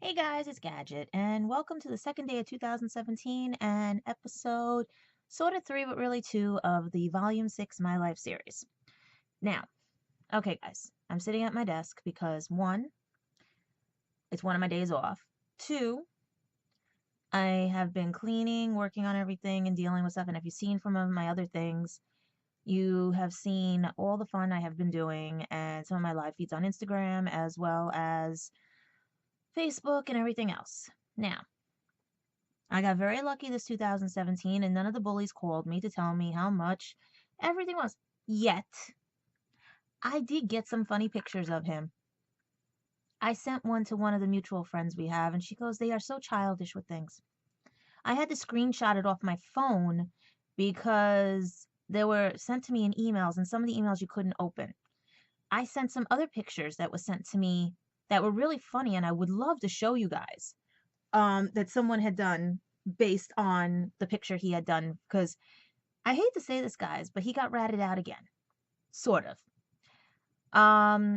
Hey guys, it's Gadget, and welcome to the second day of 2017 and episode sort of three, but really two of the Volume 6 My Life series. Now, okay, guys, I'm sitting at my desk because one, it's one of my days off. Two, I have been cleaning, working on everything, and dealing with stuff. And if you've seen from my other things, you have seen all the fun I have been doing and some of my live feeds on Instagram as well as Facebook and everything else. Now, I got very lucky this 2017, and none of the bullies called me to tell me how much everything was. Yet, I did get some funny pictures of him. I sent one to one of the mutual friends we have, and she goes, "They are so childish with things." I had to screenshot it off my phone because they were sent to me in emails, and some of the emails you couldn't open. I sent some other pictures that was sent to me that were really funny, and I would love to show you guys. That someone had done based on the picture he had done. Because I hate to say this, guys, but he got ratted out again, sort of.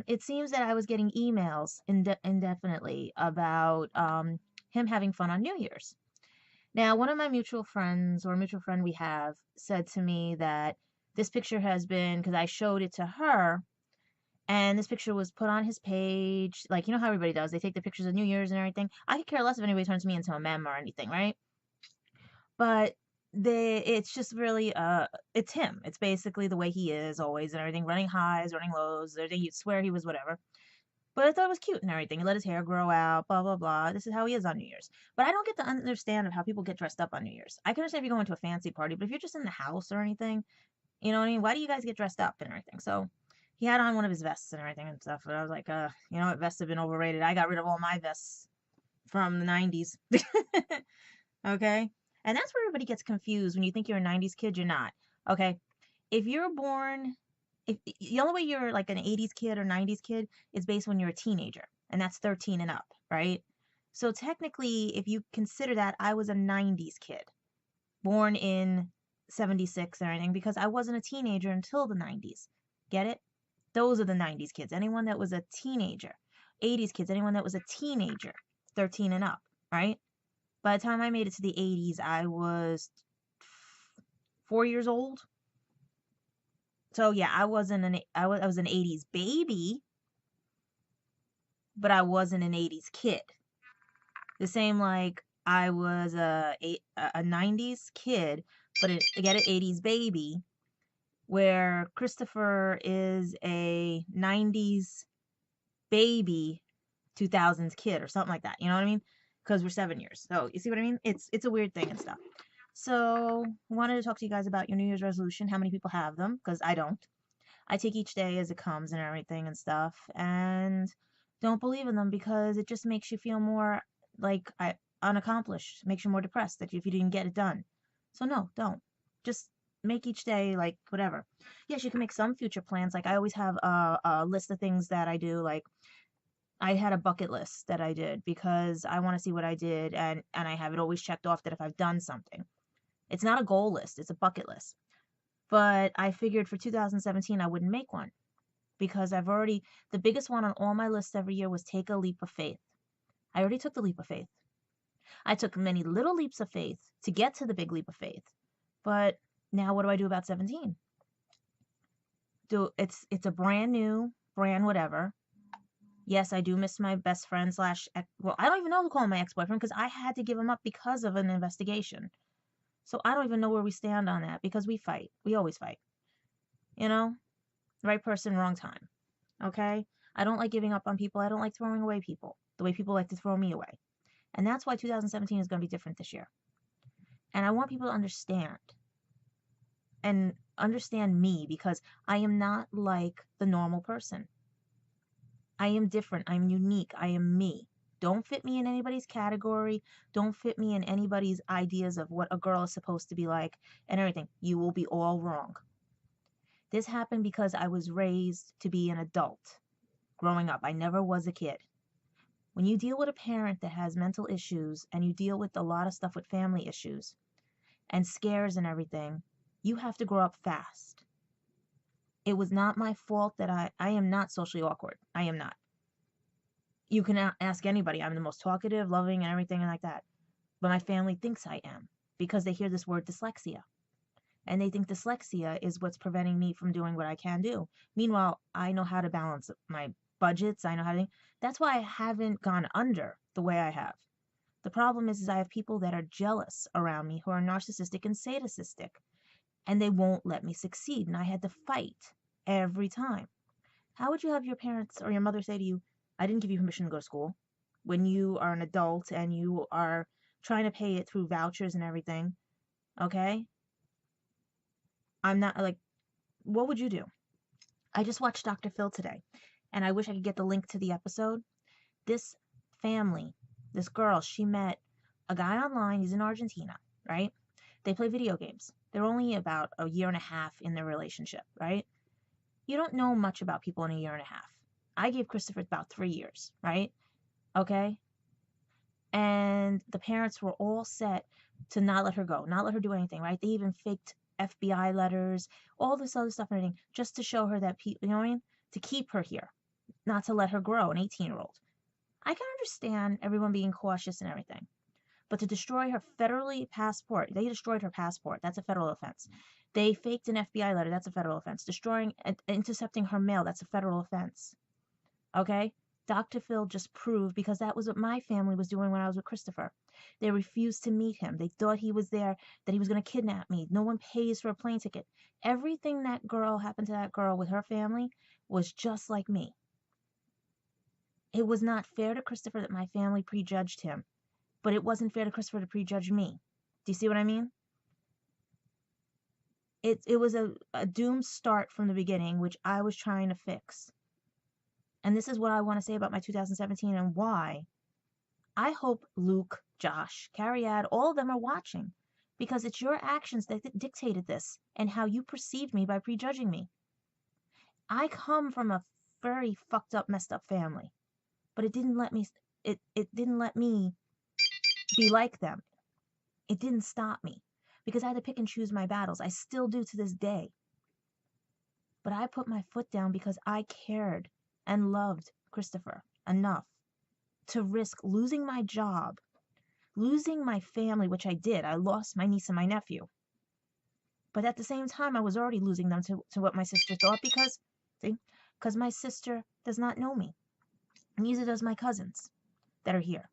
It seems that I was getting emails indefinitely about him having fun on New Year's. Now, one of my mutual friends, or a mutual friend we have, said to me that this picture has been, because I showed it to her, and this picture was put on his page. Like, you know how everybody does. They take the pictures of New Year's and everything. I could care less if anybody turns me into a meme or anything, right? But it's just really it's him. It's basically the way he is always and everything, running highs, running lows. You'd swear he was whatever. But I thought it was cute and everything. He let his hair grow out, blah blah blah. This is how he is on New Year's. But I don't get to understand of how people get dressed up on New Year's. I can understand if you're going to a fancy party, but if you're just in the house or anything, you know what I mean? Why do you guys get dressed up and everything? So he had on one of his vests and everything and stuff. And I was like, you know what, vests have been overrated. I got rid of all my vests from the 90s. Okay? And that's where everybody gets confused when you think you're a 90s kid, you're not. Okay? If you're born, if the only way you're like an 80s kid or 90s kid is based when you're a teenager, and that's 13 and up, right? So technically, if you consider that, I was a 90s kid, born in 76 or anything, because I wasn't a teenager until the 90s. Get it? Those are the 90s kids. Anyone that was a teenager. 80s kids, anyone that was a teenager, 13 and up, right? By the time I made it to the 80s, I was 4 years old. So yeah, I was an 80s baby, but I wasn't an 80s kid. The same like I was a 90s kid, but get an 80s baby, where Christopher is a 90s baby, 2000s kid or something like that. You know what I mean? Because we're 7 years. So you see what I mean? It's a weird thing and stuff. So I wanted to talk to you guys about your New Year's resolution. How many people have them? Because I don't. I take each day as it comes and everything and stuff, and don't believe in them because it just makes you feel more like unaccomplished. Makes you more depressed that if you didn't get it done. So no, don't. Just make each day like whatever. Yes, you can make some future plans. Like I always have a list of things that I do. Like I had a bucket list that I did because I want to see what I did, and I have it always checked off that if I've done something. It's not a goal list, it's a bucket list. But I figured for 2017 I wouldn't make one because the biggest one on all my lists every year was take a leap of faith. I already took the leap of faith. I took many little leaps of faith to get to the big leap of faith. But now what do I do about 17? It's a brand new, brand whatever. Yes, I do miss my best friend slash well, I don't even know who to call him my ex-boyfriend because I had to give him up because of an investigation. So I don't even know where we stand on that because we fight. We always fight. You know? Right person, wrong time. Okay? I don't like giving up on people. I don't like throwing away people the way people like to throw me away. And that's why 2017 is going to be different this year. And I want people to understand and understand me because I am not like the normal person. I am different. I'm unique. I am me. Don't fit me in anybody's category. Don't fit me in anybody's ideas of what a girl is supposed to be like and everything. You will be all wrong. This happened because I was raised to be an adult growing up. I never was a kid. When you deal with a parent that has mental issues and you deal with a lot of stuff with family issues and scares and everything, you have to grow up fast. It was not my fault that I am not socially awkward. I am not. You can ask anybody. I'm the most talkative, loving, and everything like that. But my family thinks I am because they hear this word dyslexia. And they think dyslexia is what's preventing me from doing what I can do. Meanwhile, I know how to balance my budgets. I know how to. That's why I haven't gone under the way I have. The problem is I have people that are jealous around me who are narcissistic and sadistic, and they won't let me succeed. And I had to fight every time. How would you have your parents or your mother say to you, I didn't give you permission to go to school, when you are an adult and you are trying to pay it through vouchers and everything? Okay? I'm not like, what would you do? I just watched Dr. Phil today, and I wish I could get the link to the episode. This family, this girl, she met a guy online. He's in Argentina, right? They play video games. They're only about a year and a half in their relationship, right? You don't know much about people in a year and a half. I gave Christopher about 3 years, right? Okay? And the parents were all set to not let her go, not let her do anything, right? They even faked FBI letters, all this other stuff and everything, just to show her that people, you know what I mean? To keep her here, not to let her grow, an 18-year-old. I can understand everyone being cautious and everything, but to destroy her federally passport, they destroyed her passport. That's a federal offense. They faked an FBI letter. That's a federal offense. Destroying, intercepting her mail. That's a federal offense. Okay? Dr. Phil just proved, because that was what my family was doing when I was with Christopher. They refused to meet him. They thought he was there, that he was going to kidnap me. No one pays for a plane ticket. Everything that girl happened to that girl with her family was just like me. It was not fair to Christopher that my family prejudged him, but it wasn't fair to Christopher to prejudge me. Do you see what I mean? It was a doomed start from the beginning, which I was trying to fix. And this is what I want to say about my 2017 and why I hope Luke, Josh, Carrie-Ad, all of them are watching, because it's your actions that dictated this and how you perceived me by prejudging me. I come from a very fucked up, messed up family, but it didn't let me be like them. It didn't stop me, because I had to pick and choose my battles. I still do to this day. But I put my foot down because I cared and loved Christopher enough to risk losing my job, losing my family, which I did. I lost my niece and my nephew. But at the same time, I was already losing them to what my sister thought, because my sister does not know me. Neither does my cousins that are here.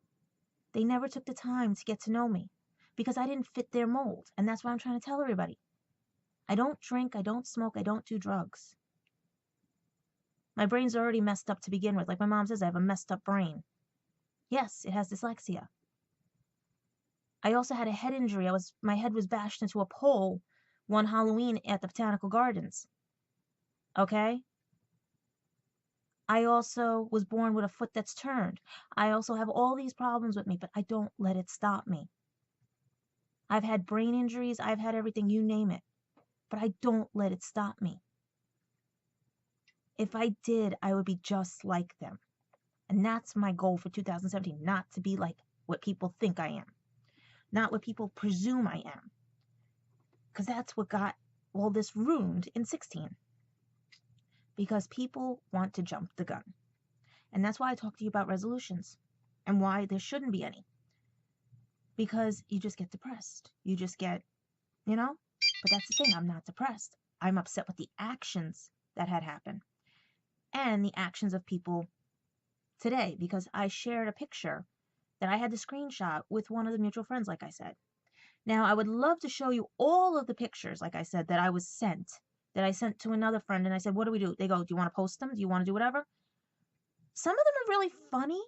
They never took the time to get to know me because I didn't fit their mold. And that's what I'm trying to tell everybody. I don't drink, I don't smoke, I don't do drugs. My brain's already messed up to begin with. Like my mom says, I have a messed up brain. Yes, it has dyslexia. I also had a head injury. My head was bashed into a pole one Halloween at the Botanical Gardens. Okay? I also was born with a foot that's turned. I also have all these problems with me, but I don't let it stop me. I've had brain injuries. I've had everything, you name it. But I don't let it stop me. If I did, I would be just like them. And that's my goal for 2017, not to be like what people think I am, not what people presume I am, because that's what got all this ruined in 16, because people want to jump the gun. And that's why I talk to you about resolutions and why there shouldn't be any, because you just get depressed. You just get, but that's the thing. I'm not depressed. I'm upset with the actions that had happened and the actions of people today, because I shared a picture that I had to screenshot with one of the mutual friends, like I said. Now, I would love to show you all of the pictures, like I said, that I sent to another friend, and I said, what do we do? They go, do you want to post them? Do you want to do whatever? Some of them are really funny.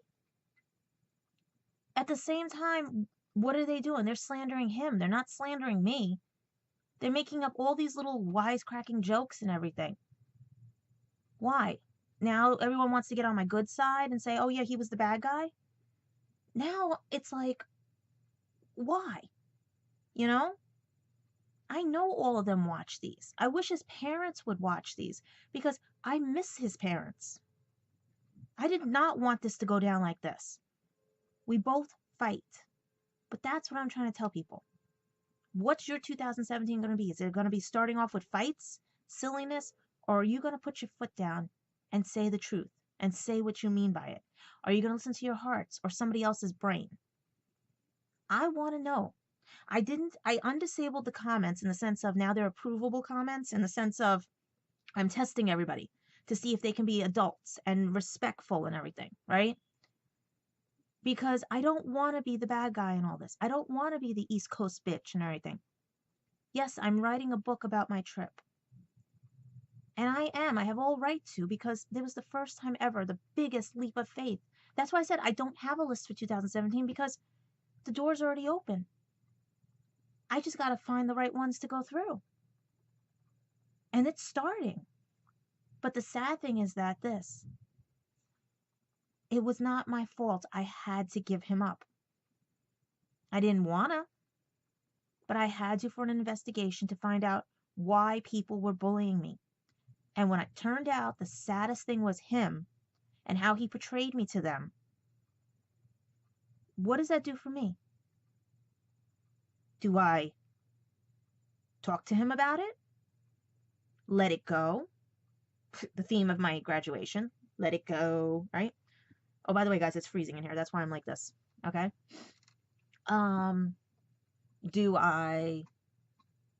At the same time, what are they doing? They're slandering him. They're not slandering me. They're making up all these little wisecracking jokes and everything. Why? Now everyone wants to get on my good side and say, oh yeah, he was the bad guy. Now it's like, why? I know all of them watch these. I wish his parents would watch these, because I miss his parents. I did not want this to go down like this. We both fight. But that's what I'm trying to tell people. What's your 2017 going to be? Is it going to be starting off with fights, silliness, or are you going to put your foot down and say the truth and say what you mean by it? Are you going to listen to your hearts or somebody else's brain? I want to know. I undisabled the comments in the sense of now they're approvable comments, in the sense of I'm testing everybody to see if they can be adults and respectful and everything, right? Because I don't want to be the bad guy in all this. I don't want to be the East Coast bitch and everything. Yes, I'm writing a book about my trip. And I have all right to, because it was the first time ever, the biggest leap of faith. That's why I said I don't have a list for 2017, because the door's already open. I just got to find the right ones to go through. And it's starting. But the sad thing is that it was not my fault. I had to give him up. I didn't want to, but I had to for an investigation to find out why people were bullying me. And when it turned out the saddest thing was him and how he portrayed me to them, what does that do for me? Do I talk to him about it? Let it go? The theme of my graduation. Let it go, right? Oh, by the way, guys, it's freezing in here. That's why I'm like this. Okay? Do I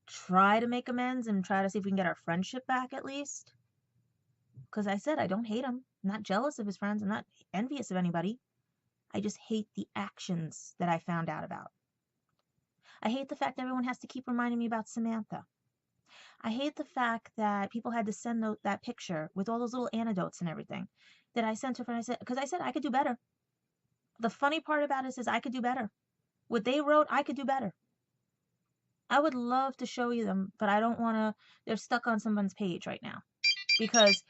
try to make amends and try to see if we can get our friendship back at least? Because I said I don't hate him. I'm not jealous of his friends. I'm not envious of anybody. I just hate the actions that I found out about. I hate the fact that everyone has to keep reminding me about Samantha. I hate the fact that people had to send that picture with all those little anecdotes and everything that I sent to her. Because I said I could do better. The funny part about it is I could do better. What they wrote, I could do better. I would love to show you them, but I don't want to. They're stuck on someone's page right now. Because,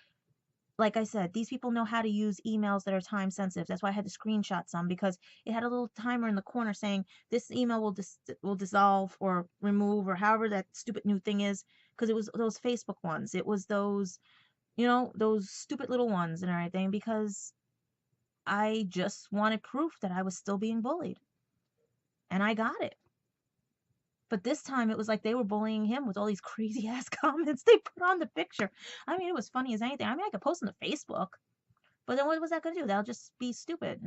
like I said, these people know how to use emails that are time sensitive. That's why I had to screenshot some, because it had a little timer in the corner saying this email will dissolve or remove, or however that stupid new thing is. Because it was those Facebook ones. It was those, those stupid little ones and everything, because I just wanted proof that I was still being bullied. And I got it. But this time it was like they were bullying him with all these crazy ass comments they put on the picture. I mean, it was funny as anything. I mean, I could post on the Facebook, but then what was that going to do? That'll just be stupid.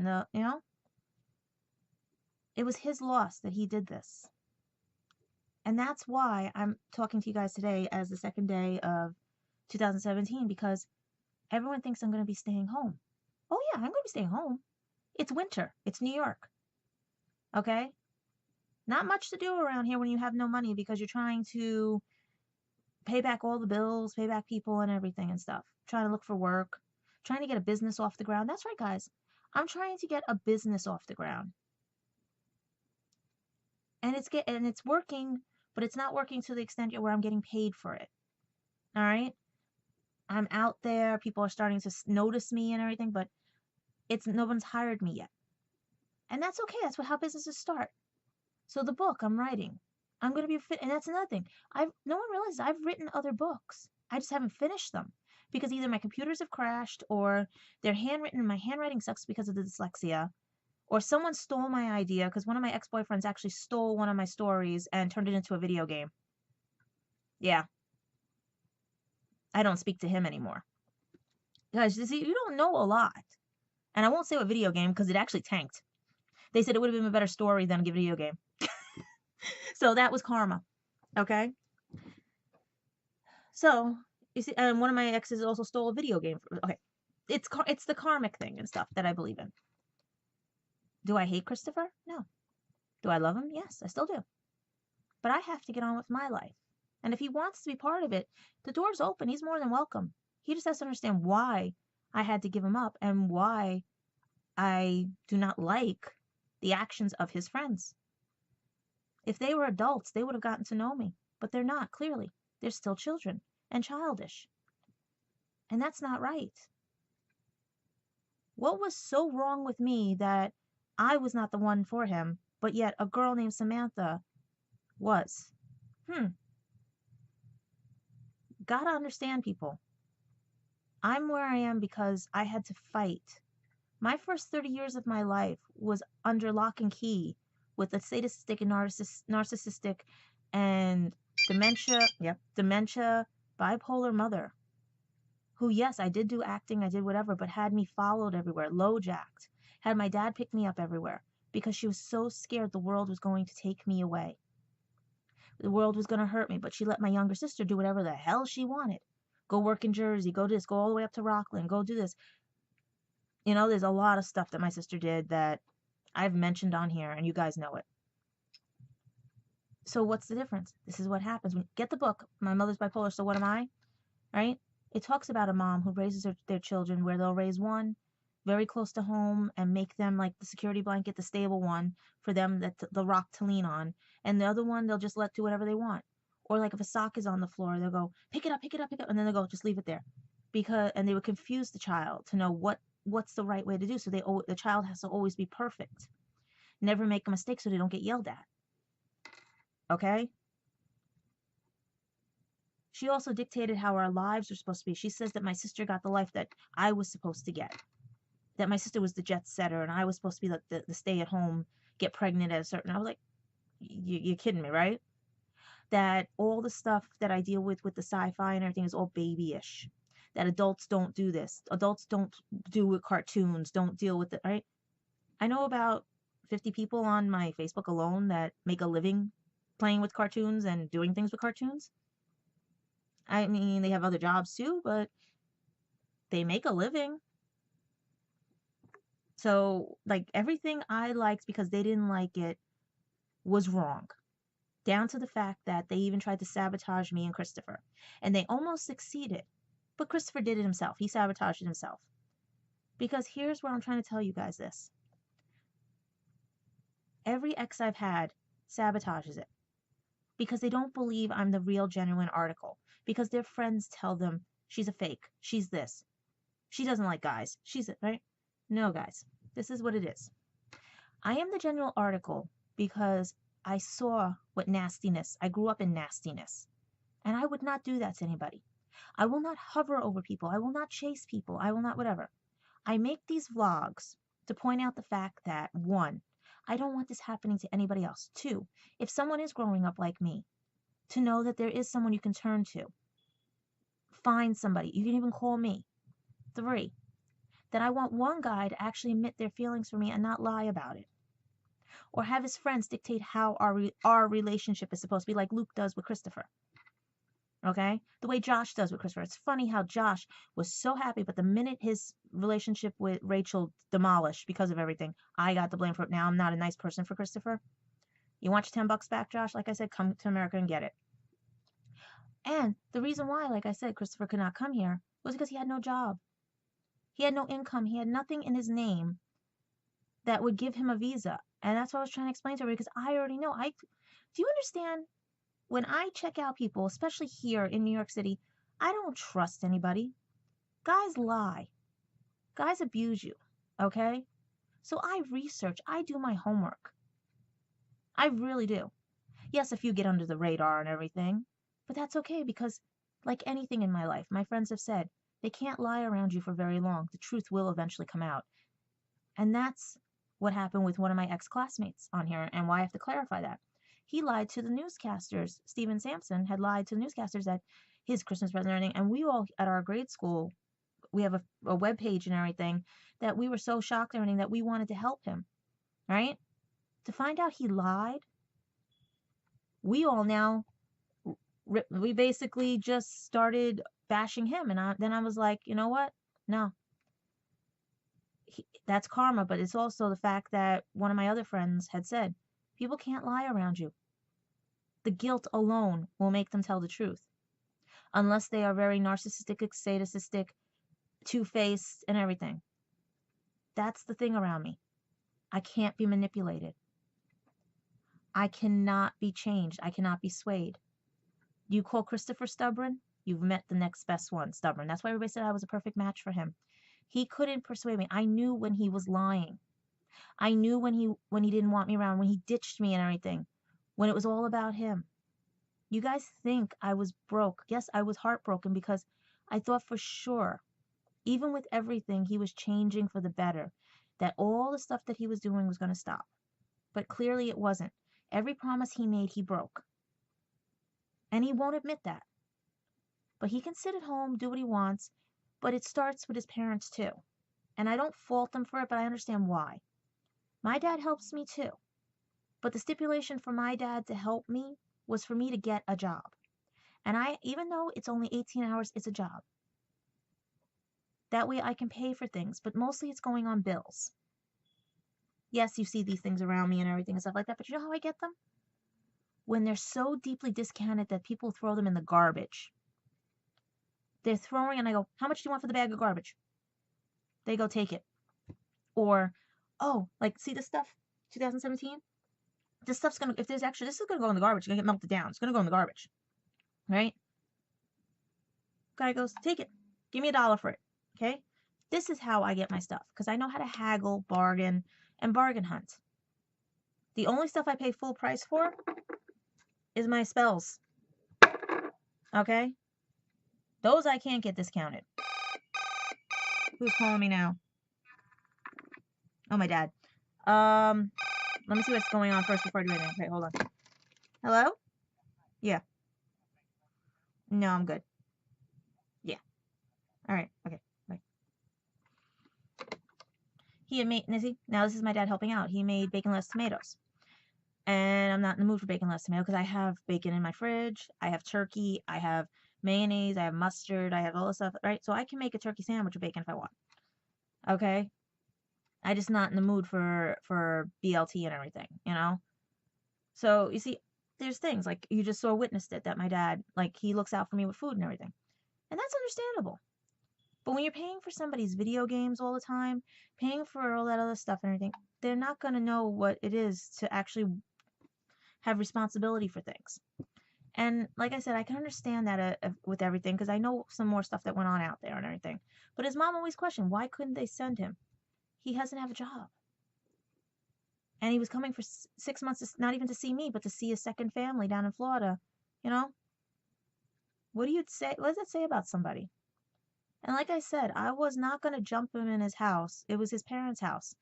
It was his loss that he did this. And that's why I'm talking to you guys today as the second day of 2017, because everyone thinks I'm going to be staying home. Oh yeah, I'm going to be staying home. It's winter. It's New York. Okay? Not much to do around here when you have no money, because you're trying to pay back all the bills, pay back people and everything and stuff. Trying to look for work, trying to get a business off the ground. That's right, guys. I'm trying to get a business off the ground. And it's working, but it's not working to the extent where I'm getting paid for it. All right? I'm out there, people are starting to notice me and everything, but no one's hired me yet. And that's okay. That's how businesses start. So the book I'm writing, I'm going to be fit. And that's another thing. No one realizes I've written other books. I just haven't finished them because either my computers have crashed, or they're handwritten and my handwriting sucks because of the dyslexia, or someone stole my idea, because one of my ex-boyfriends actually stole one of my stories and turned it into a video game. Yeah. I don't speak to him anymore. Guys, you don't know a lot. And I won't say what video game, because it actually tanked. They said it would have been a better story than a video game. So that was karma. Okay? So, you see, and one of my exes also stole a video game. Okay. It's the karmic thing and stuff that I believe in. Do I hate Christopher? No. Do I love him? Yes, I still do. But I have to get on with my life. And if he wants to be part of it, the door's open. He's more than welcome. He just has to understand why I had to give him up and why I do not like the actions of his friends. If they were adults, they would have gotten to know me. But they're not, clearly. They're still children and childish. And that's not right. What was so wrong with me that I was not the one for him, but yet a girl named Samantha was? Gotta understand, people. I'm where I am because I had to fight. My first 30 years of my life was under lock and key with a sadistic and narcissistic and dementia, bipolar mother who, yes, I did do acting, I did whatever, but had me followed everywhere, low-jacked. Had my dad pick me up everywhere because she was so scared the world was going to take me away. The world was going to hurt me, but she let my younger sister do whatever the hell she wanted. Go work in Jersey, go do this, go all the way up to Rockland, go do this. You know, there's a lot of stuff that my sister did that I've mentioned on here, and you guys know it. So what's the difference? This is what happens. When get the book, My Mother's Bipolar, So What Am I? Right? It talks about a mom who raises their children where they'll raise one very close to home and make them like the security blanket, the stable one for them, that the rock to lean on. And the other one, they'll just let do whatever they want. Or like if a sock is on the floor, they'll go, pick it up, pick it up, pick it up. And then they'll go, just leave it there. And they would confuse the child to know what's the right way to do. So the child has to always be perfect. Never make a mistake so they don't get yelled at. Okay? She also dictated how our lives are supposed to be. She says that my sister got the life that I was supposed to get. That my sister was the jet setter and I was supposed to be like the stay at home, get pregnant at a certain. I was like, you're kidding me, right? That all the stuff that I deal with the sci-fi and everything is all babyish. That adults don't do this. Adults don't do with cartoons, don't deal with it, right? I know about 50 people on my Facebook alone that make a living playing with cartoons and doing things with cartoons. I mean, they have other jobs too, but they make a living. So, like, everything I liked because they didn't like it was wrong. Down to the fact that they even tried to sabotage me and Christopher. And they almost succeeded. But Christopher did it himself. He sabotaged it himself. Because here's where I'm trying to tell you guys this. Every ex I've had sabotages it. Because they don't believe I'm the real, genuine article. Because their friends tell them, she's a fake. She's this. She doesn't like guys. She's it, right? No, guys. This is what it is. I am the genuine article because I saw what nastiness. I grew up in nastiness. And I would not do that to anybody. I will not hover over people. I will not chase people. I will not whatever. I make these vlogs to point out the fact that, one, I don't want this happening to anybody else. Two, if someone is growing up like me, to know that there is someone you can turn to. Find somebody. You can even call me. Three, that I want one guy to actually admit their feelings for me and not lie about it. Or have his friends dictate how our relationship is supposed to be, like Luke does with Christopher. Okay? The way Josh does with Christopher. It's funny how Josh was so happy, but the minute his relationship with Rachel demolished because of everything, I got the blame for it. Now I'm not a nice person for Christopher. You want your $10 back, Josh? Like I said, come to America and get it. And the reason why, like I said, Christopher could not come here was because he had no job. He had no income. He had nothing in his name that would give him a visa. And that's what I was trying to explain to her, because I already know. Do you understand? When I check out people, especially here in New York City, I don't trust anybody. Guys lie. Guys abuse you. Okay? So I research. I do my homework. I really do. Yes, a few get under the radar and everything, but that's okay, because like anything in my life, my friends have said, they can't lie around you for very long. The truth will eventually come out. And that's what happened with one of my ex-classmates on here, and why I have to clarify that. He lied to the newscasters. Steven Sampson had lied to the newscasters that his Christmas present and everything, and we all at our grade school, we have a web page and everything, that we were so shocked and everything that we wanted to help him, right? To find out he lied, we all now, we basically just started bashing him. And then I was like, you know what? No. That's karma, but it's also the fact that one of my other friends had said, people can't lie around you. The guilt alone will make them tell the truth. Unless they are very narcissistic, sadistic, two-faced, and everything. That's the thing around me. I can't be manipulated. I cannot be changed. I cannot be swayed. You call Christopher stubborn? You've met the next best one, stubborn. That's why everybody said I was a perfect match for him. He couldn't persuade me. I knew when he was lying. I knew when he didn't want me around, when he ditched me and everything, when it was all about him. You guys think I was broke. Yes, I was heartbroken, because I thought for sure, even with everything, he was changing for the better, that all the stuff that he was doing was going to stop. But clearly it wasn't. Every promise he made, he broke. And he won't admit that. But he can sit at home, do what he wants, but it starts with his parents too. And I don't fault them for it, but I understand why. My dad helps me too. But the stipulation for my dad to help me was for me to get a job. And even though it's only 18 hours, it's a job. That way I can pay for things, but mostly it's going on bills. Yes, you see these things around me and everything and stuff like that, but you know how I get them? When they're so deeply discounted that people throw them in the garbage. They're throwing, and I go, how much do you want for the bag of garbage? They go, take it. Or, oh, like, see this stuff? 2017? This stuff's gonna, if there's extra, this is gonna go in the garbage. It's gonna get melted down. It's gonna go in the garbage. Right? Guy goes, take it. Give me $1 for it. Okay? This is how I get my stuff. Because I know how to haggle, bargain, and bargain hunt. The only stuff I pay full price for is my spells. Okay? Those I can't get discounted. Who's calling me now? Oh, my dad. Let me see what's going on first before I do anything. Okay, hold on. Hello? Yeah. No, I'm good. Yeah. All right. Okay. Bye. He had made, now this is my dad helping out. He made bacon-less tomatoes. And I'm not in the mood for bacon-less tomato because I have bacon in my fridge. I have turkey. I have mayonnaise. I have mustard. I have all this stuff, right? So I can make a turkey sandwich with bacon if I want. Okay? I just not in the mood for BLT and everything, you know? So, you see, there's things like you just so witnessed it that my dad, like, he looks out for me with food and everything. And that's understandable. But when you're paying for somebody's video games all the time, paying for all that other stuff and everything, they're not going to know what it is to actually have responsibility for things. And like I said, I can understand that with everything because I know some more stuff that went on out there and everything. But his mom always questioned, why couldn't they send him? He doesn't have a job. And he was coming for 6 months, not even to see me, but to see his second family down in Florida. You know? What do you say? What does that say about somebody? And like I said, I was not going to jump him in his house. It was his parents' house.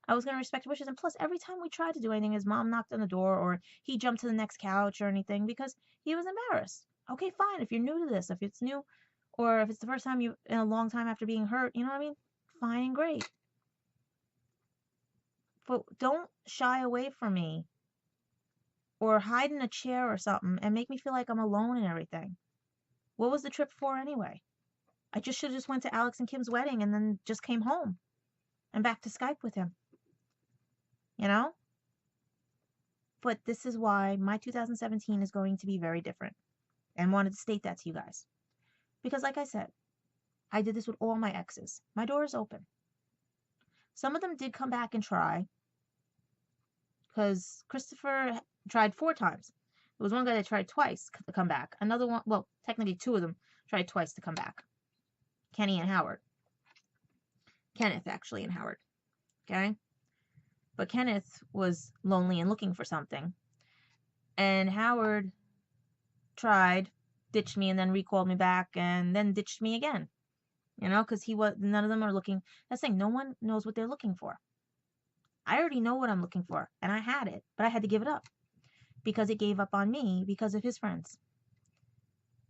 I was going to respect wishes. And plus, every time we tried to do anything, his mom knocked on the door or he jumped to the next couch or anything because he was embarrassed. Okay, fine. If you're new to this, if it's new, or if it's the first time you in a long time after being hurt, you know what I mean? Fine and great. But don't shy away from me or hide in a chair or something and make me feel like I'm alone and everything. What was the trip for anyway? I just should have just went to Alex and Kim's wedding and then just came home and back to Skype with him. You know? But this is why my 2017 is going to be very different. And wanted to state that to you guys. Because like I said, I did this with all my exes. My door is open. Some of them did come back and try. Because Christopher tried 4 times. There was one guy that tried twice to come back. Another one, well, technically 2 of them tried twice to come back. Kenny and Howard. Kenneth, actually, and Howard. Okay? But Kenneth was lonely and looking for something. And Howard tried, ditched me, and then recalled me back, and then ditched me again. You know, because none of them are looking. That's the thing, no one knows what they're looking for. I already know what I'm looking for, and I had it, but I had to give it up. Because it gave up on me because of his friends.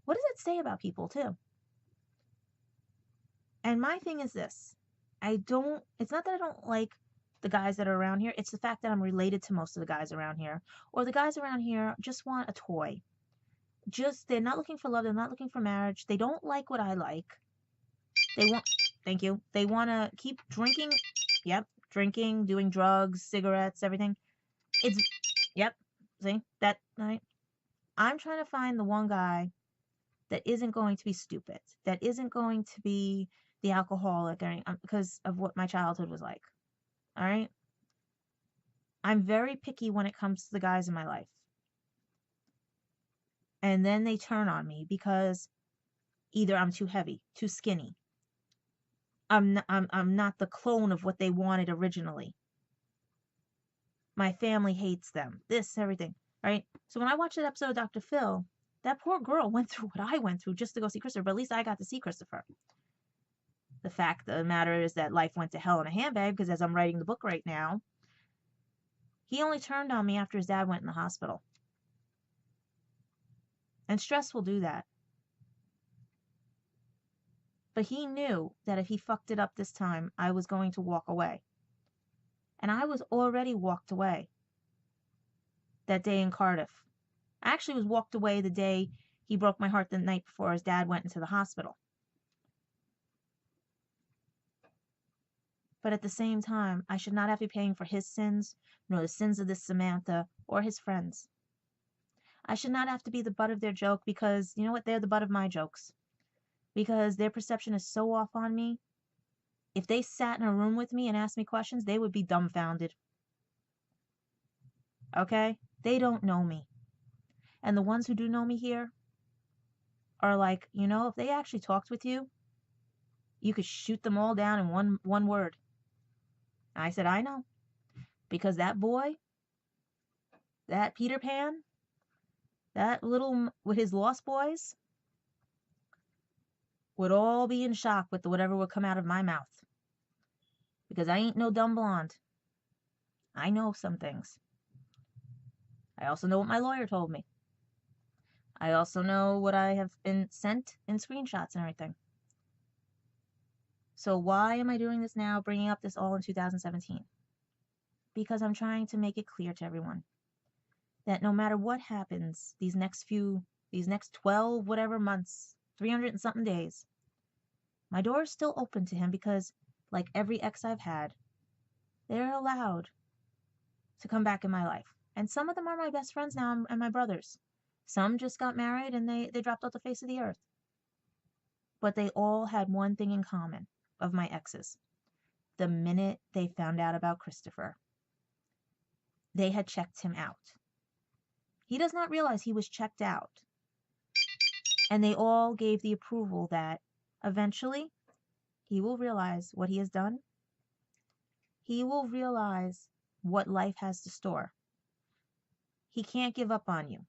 What does that say about people, too? And my thing is this. It's not that I don't like the guys that are around here. It's the fact that I'm related to most of the guys around here. Or the guys around here just want a toy. They're not looking for love. They're not looking for marriage. They don't like what I like. Thank you. They want to keep drinking. Yep. Drinking, doing drugs, cigarettes, everything. Yep. See? Right? I'm trying to find the one guy that isn't going to be stupid. That isn't going to be the alcoholic because of what my childhood was like. All right? I'm very picky when it comes to the guys in my life. And then they turn on me because either I'm too heavy, too skinny. I'm not the clone of what they wanted originally. My family hates them. This, everything, right? So when I watched that episode of Dr. Phil, that poor girl went through what I went through just to go see Christopher, but at least I got to see Christopher. The fact of the matter is that life went to hell in a handbag because as I'm writing the book right now, he only turned on me after his dad went in the hospital. And stress will do that. But he knew that if he fucked it up this time, I was going to walk away. And I was already walked away that day in Cardiff. I actually was walked away the day he broke my heart the night before his dad went into the hospital. But at the same time, I should not have to be paying for his sins, nor the sins of this Samantha or his friends. I should not have to be the butt of their joke because, you know what, they're the butt of my jokes. Because their perception is so off on me. If they sat in a room with me and asked me questions, they would be dumbfounded. Okay? They don't know me. And the ones who do know me here are like, you know, if they actually talked with you, you could shoot them all down in one word. I said, I know. Because that boy, that Peter Pan, that little, with his lost boys, would all be in shock with whatever would come out of my mouth. Because I ain't no dumb blonde. I know some things. I also know what my lawyer told me. I also know what I have been sent in screenshots and everything. So why am I doing this now, bringing up this all in 2017? Because I'm trying to make it clear to everyone that no matter what happens these next 12 whatever months, 300 and something days, my door is still open to him because, like every ex I've had, they're allowed to come back in my life. And some of them are my best friends now and my brothers. Some just got married and they dropped off the face of the earth. But they all had one thing in common of my exes. The minute they found out about Christopher, they had checked him out. He does not realize he was checked out. And they all gave the approval that eventually he will realize what he has done. He will realize what life has to store. He can't give up on you.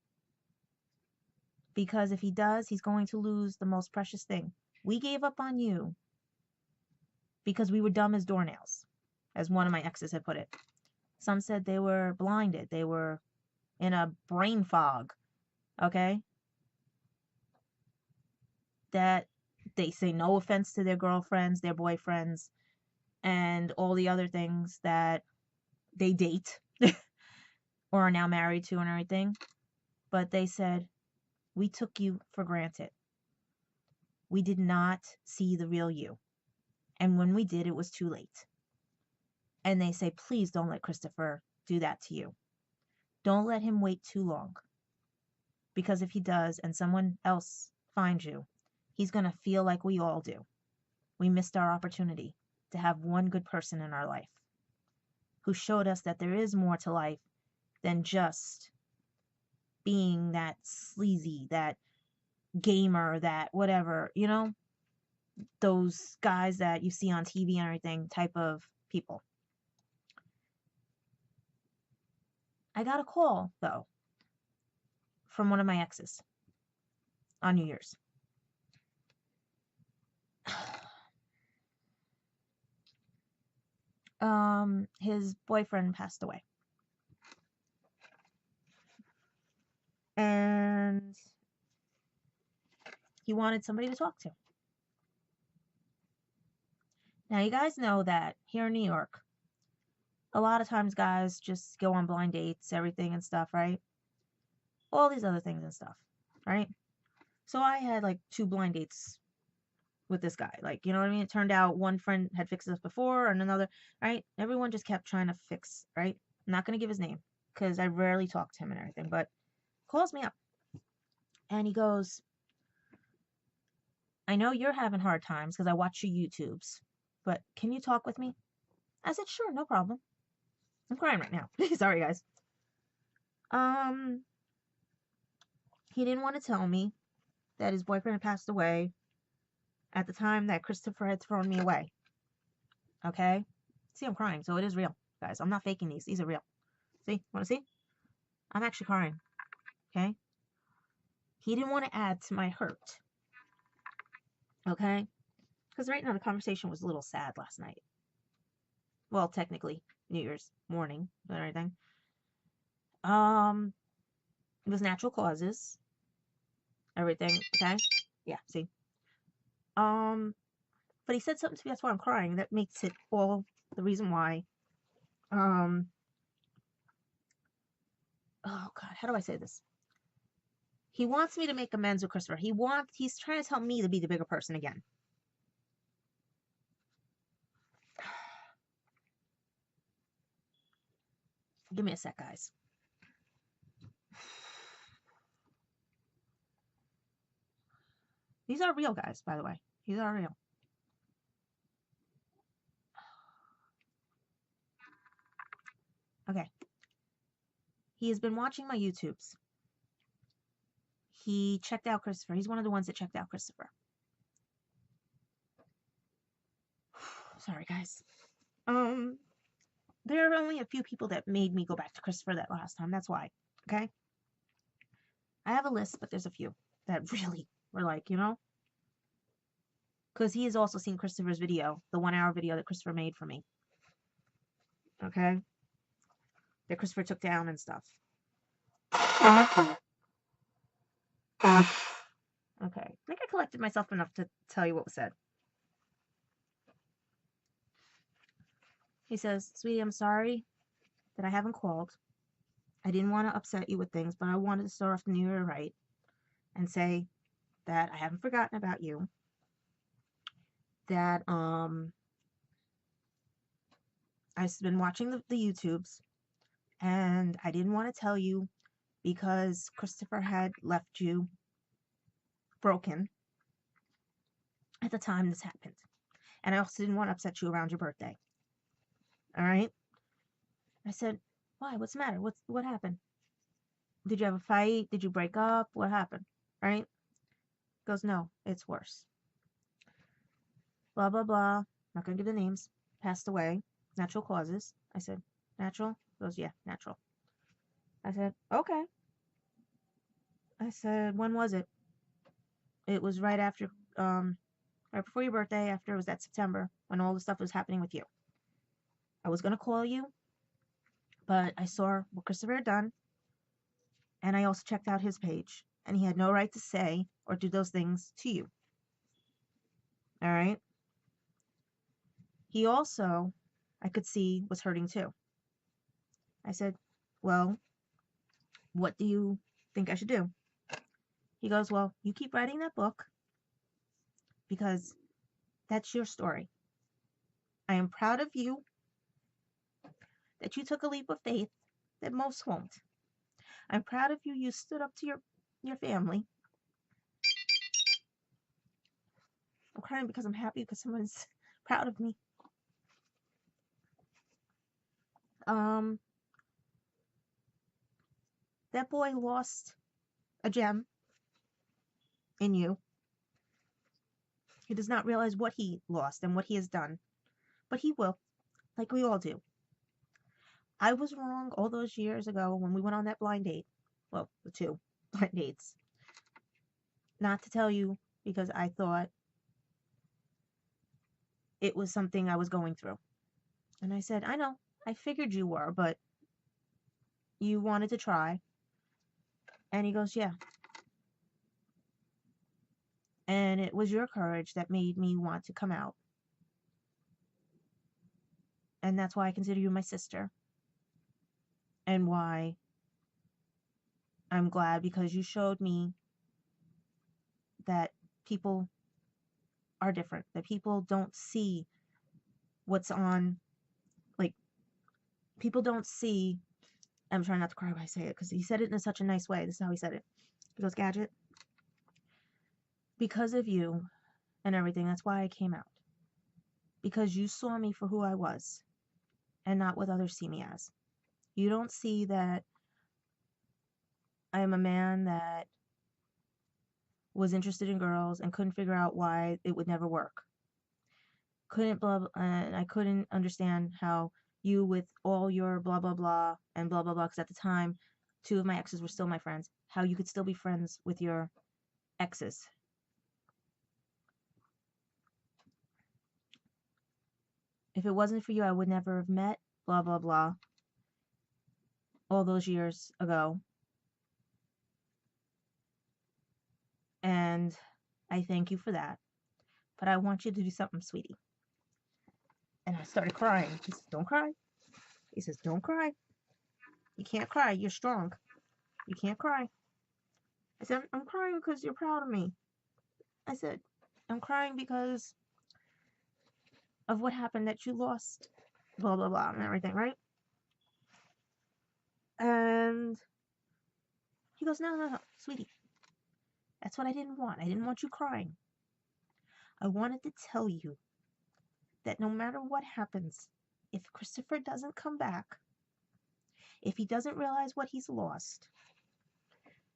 Because if he does, he's going to lose the most precious thing. We gave up on you because we were dumb as doornails, as one of my exes had put it. Some said they were blinded. They were in a brain fog. Okay? That they say no offense to their girlfriends, their boyfriends, and all the other things that they date or are now married to and everything. But they said, we took you for granted. We did not see the real you. And when we did, it was too late. And they say, please don't let Christopher do that to you. Don't let him wait too long. Because if he does and someone else finds you, he's going to feel like we all do. We missed our opportunity to have one good person in our life who showed us that there is more to life than just being that sleazy, that gamer, that whatever, you know, those guys that you see on TV and everything type of people. I got a call, though, from one of my exes on New Year's. His boyfriend passed away. And he wanted somebody to talk to. Now, you guys know that here in New York, a lot of times guys just go on blind dates, everything and stuff, right? All these other things and stuff, right? So I had like 2 blind dates with this guy. Like, you know what I mean? It turned out one friend had fixed us before and another, right? Everyone just kept trying to fix, right? I'm not going to give his name because I rarely talk to him and everything, but calls me up and he goes, I know you're having hard times because I watch your YouTubes, but can you talk with me? I said, sure, no problem. I'm crying right now. Sorry, guys. He didn't want to tell me that his boyfriend had passed away at the time that Christopher had thrown me away. Okay? See, I'm crying, so it is real, guys. I'm not faking these. These are real. See? Want to see? I'm actually crying. Okay? He didn't want to add to my hurt. Okay? Because right now the conversation was a little sad last night. Well, technically, New Year's morning and everything. It was natural causes. Everything, okay? Yeah, see? But he said something to me, that's why I'm crying. That makes it all the reason why. Oh God, how do I say this? He wants me to make amends with Christopher. He's trying to tell me to be the bigger person again. Give me a sec, guys. These are real, guys, by the way. These are real. Okay. He has been watching my YouTubes. He checked out Christopher. He's one of the ones that checked out Christopher. Sorry, guys. There are only a few people that made me go back to Christopher that last time. That's why. Okay? I have a list, but there's a few that really were like, you know? Because he has also seen Christopher's video, the 1-hour video that Christopher made for me. Okay? That Christopher took down and stuff. Okay. I think I collected myself enough to tell you what was said. He says, "Sweetie, I'm sorry that I haven't called. I didn't want to upset you with things, but I wanted to start off the new year right and say that I haven't forgotten about you. That I've been watching the YouTubes, and I didn't want to tell you because Christopher had left you broken at the time this happened. And I also didn't want to upset you around your birthday. All right?" I said, "Why? What's the matter? What happened? Did you have a fight? Did you break up? What happened?" Right? He goes, "No, it's worse. Blah, blah, blah. Not going to give the names. Passed away. Natural causes." I said, "Natural?" He goes, "Yeah, natural." I said, "Okay." I said, "When was it?" "It was right after, right before your birthday, after it was that September, when all the stuff was happening with you. I was going to call you, but I saw what Christopher had done, and I also checked out his page, and he had no right to say or do those things to you. All right?" He also, I could see, was hurting too. I said, "Well, what do you think I should do?" He goes, "Well, you keep writing that book because that's your story. I am proud of you that you took a leap of faith that most won't. I'm proud of you. You stood up to your family." I'm crying because I'm happy because someone's proud of me. That boy lost a gem in you. He does not realize what he lost and what he has done, but he will, like we all do. I was wrong all those years ago when we went on that blind date. Well, the 2 blind dates. Not to tell you because I thought it was something I was going through. And I said, "I know, I figured you were, but you wanted to try." And he goes, "Yeah. And it was your courage that made me want to come out. And that's why I consider you my sister. And why I'm glad because you showed me that people are different, that people don't see what's on, like, people don't see." I'm trying not to cry when I say it because he said it in such a nice way. This is how he said it. He goes, "Gadget, because of you and everything, that's why I came out. Because you saw me for who I was and not what others see me as. You don't see that I am a man that was interested in girls and couldn't figure out why it would never work. I couldn't understand how you, with all your blah, blah, blah, and blah, blah, blah, because at the time, 2 of my exes were still my friends, how you could still be friends with your exes. If it wasn't for you, I would never have met blah, blah, blah all those years ago. And I thank you for that. but I want you to do something, sweetie. And I started crying. He says, don't cry. He says, don't cry. You can't cry. You're strong. You can't cry. I said, I'm crying because you're proud of me. I said, I'm crying because of what happened, that you lost, blah, blah, blah, and everything, right? And he goes, no, no, no, sweetie. That's what I didn't want. I didn't want you crying. I wanted to tell you that no matter what happens, if Christopher doesn't come back, if he doesn't realize what he's lost,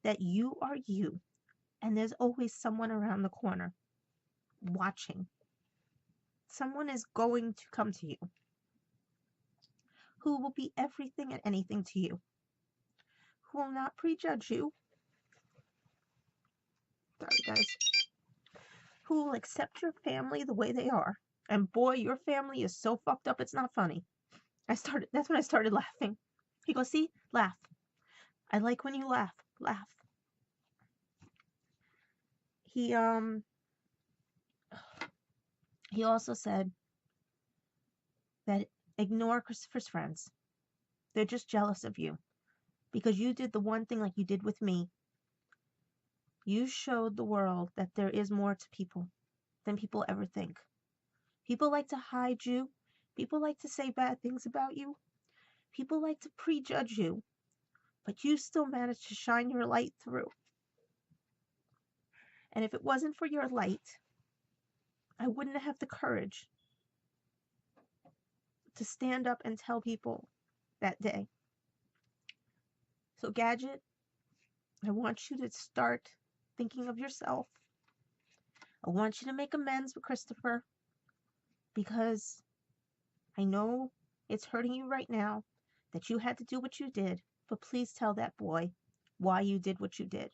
that you are you, and there's always someone around the corner watching. Someone is going to come to you who will be everything and anything to you, who will not prejudge you. Sorry, guys. Who will accept your family the way they are. And boy, your family is so fucked up, it's not funny. That's when I started laughing. He goes, see, laugh. I like when you laugh. Laugh. He also said that ignore Christopher's friends. They're just jealous of you because you did the one thing like you did with me. You showed the world that there is more to people than people ever think. People like to hide you. People like to say bad things about you. People like to prejudge you. But you still managed to shine your light through. And if it wasn't for your light, I wouldn't have the courage to stand up and tell people that day. So, Gadget, I want you to start thinking of yourself. I want you to make amends with Christopher because I know it's hurting you right now that you had to do what you did, but please tell that boy why you did what you did.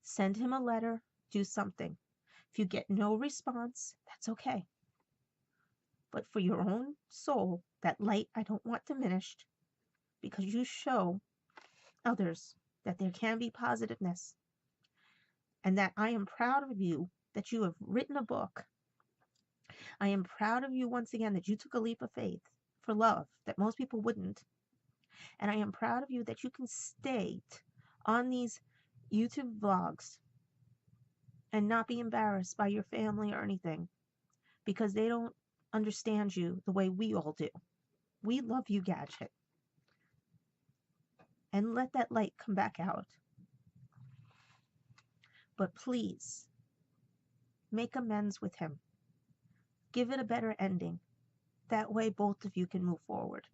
Send him a letter, do something. If you get no response, that's okay. But for your own soul, that light I don't want diminished, because you show others that there can be positiveness, and that I am proud of you that you have written a book. I am proud of you once again that you took a leap of faith for love that most people wouldn't. And I am proud of you that you can stay on these YouTube vlogs and not be embarrassed by your family or anything because they don't understand you the way we all do. We love you, Gadget. And let that light come back out. But please, make amends with him. Give it a better ending. That way both of you can move forward.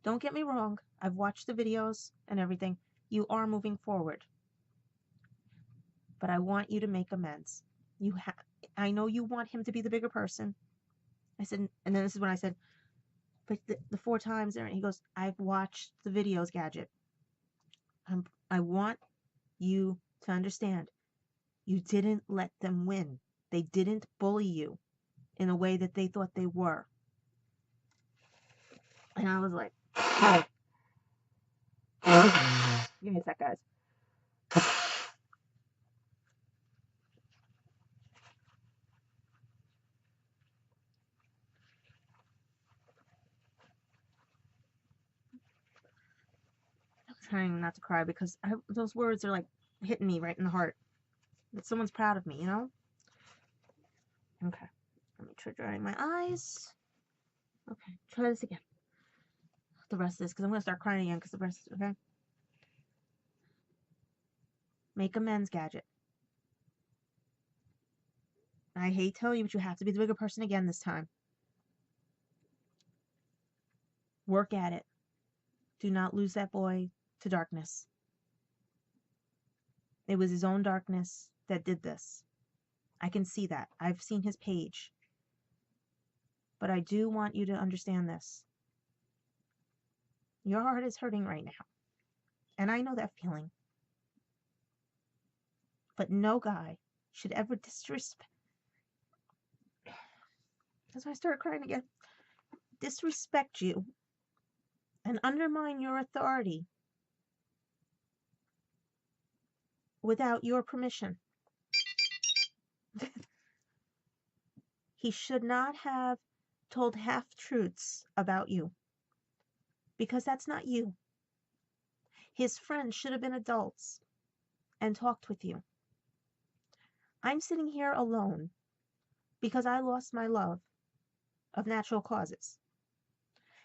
Don't get me wrong. I've watched the videos and everything. You are moving forward. But I want you to make amends. I know you want him to be the bigger person. I said, and then this is when I said, but the 4 times there, and he goes, I've watched the videos, Gadget. I want you to understand. You didn't let them win. They didn't bully you in a way that they thought they were. And I was like, give me a sec, guys. I'm trying not to cry because those words are like hitting me right in the heart. That someone's proud of me, you know? Okay. Let me try drying my eyes. Okay, try this again. The rest of this, because I'm going to start crying again because the rest, okay? Make amends, Gadget. I hate telling you, but you have to be the bigger person again this time. Work at it. Do not lose that boy to darkness. It was his own darkness that did this. I can see that. I've seen his page. But I do want you to understand this. Your heart is hurting right now. And I know that feeling. But no guy should ever disrespect. That's why I started crying again. Disrespect you and undermine your authority without your permission. He should not have told half-truths about you because that's not you. His friends should have been adults and talked with you. I'm sitting here alone because I lost my love of natural causes.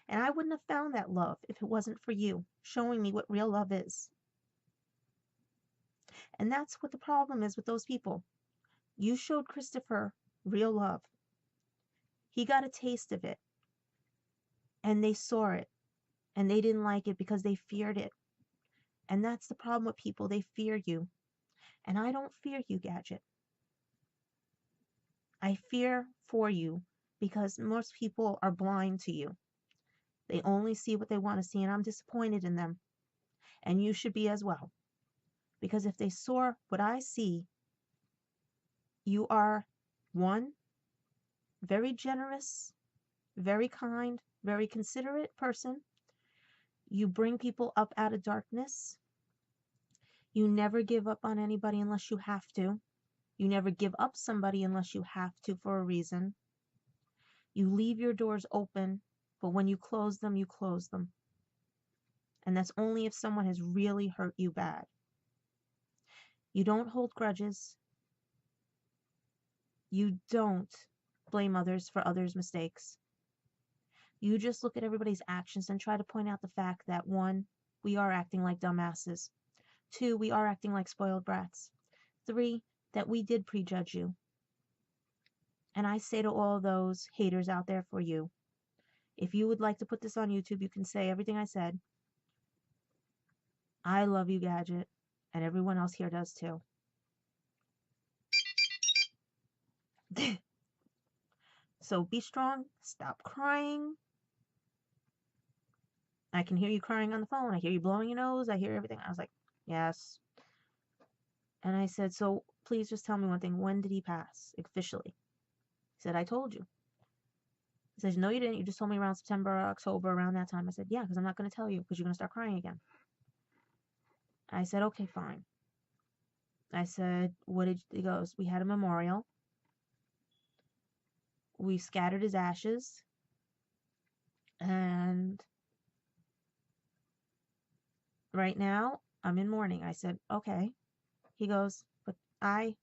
And I wouldn't have found that love if it wasn't for you showing me what real love is. And that's what the problem is with those people. You showed Christopher real love. He got a taste of it. And they saw it. And they didn't like it because they feared it. And that's the problem with people. They fear you. And I don't fear you, Gadget. I fear for you because most people are blind to you. They only see what they want to see, and I'm disappointed in them. And you should be as well. Because if they saw what I see, you are, one, very generous, very kind, very considerate person. You bring people up out of darkness. You never give up on anybody unless you have to. You never give up somebody unless you have to for a reason. You leave your doors open, but when you close them, you close them. And that's only if someone has really hurt you bad. You don't hold grudges. You don't blame others for others' mistakes. You just look at everybody's actions and try to point out the fact that, one, we are acting like dumbasses. Two, we are acting like spoiled brats. Three, that we did prejudge you. And I say to all those haters out there for you, if you would like to put this on YouTube, you can say everything I said. I love you, Gadget, and everyone else here does too. So be strong, stop crying. I can hear you crying on the phone. I hear you blowing your nose. I hear everything. I was like, yes. And I said, so please just tell me one thing. When did he pass officially? He said, I told you. He says, no, you didn't. You just told me around September, October, around that time. I said, yeah, because I'm not going to tell you because you're going to start crying again. I said, okay, fine. I said, what did he goes? We had a memorial. We scattered his ashes. And right now, I'm in mourning. I said, okay. He goes, but I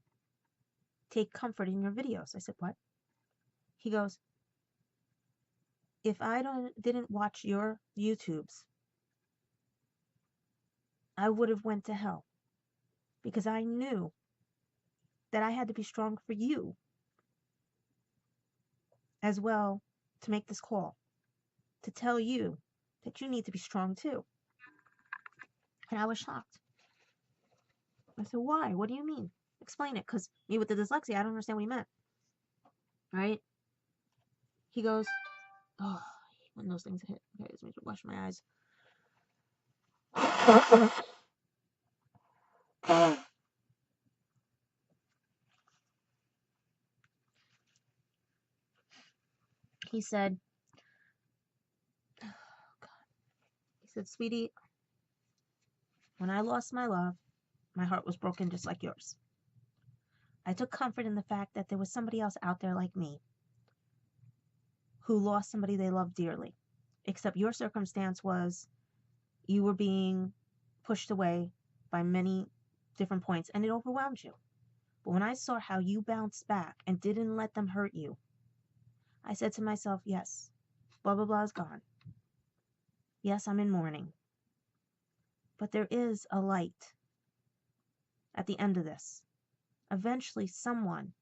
take comfort in your videos. I said, what? He goes, if I didn't watch your YouTubes, I would have went to hell because I knew that I had to be strong for you as well to make this call, to tell you that you need to be strong too. And I was shocked. I said, why? What do you mean? Explain it, because me with the dyslexia, I don't understand what he meant. Right? He goes, oh, when those things hit. Okay, let me wash my eyes. He said, oh, God. He said, sweetie, when I lost my love, my heart was broken just like yours. I took comfort in the fact that there was somebody else out there like me who lost somebody they loved dearly. Except your circumstance was you were being pushed away by many different points and it overwhelmed you. But when I saw how you bounced back and didn't let them hurt you, I said to myself, yes, blah, blah, blah is gone. Yes, I'm in mourning. But there is a light at the end of this. Eventually, someone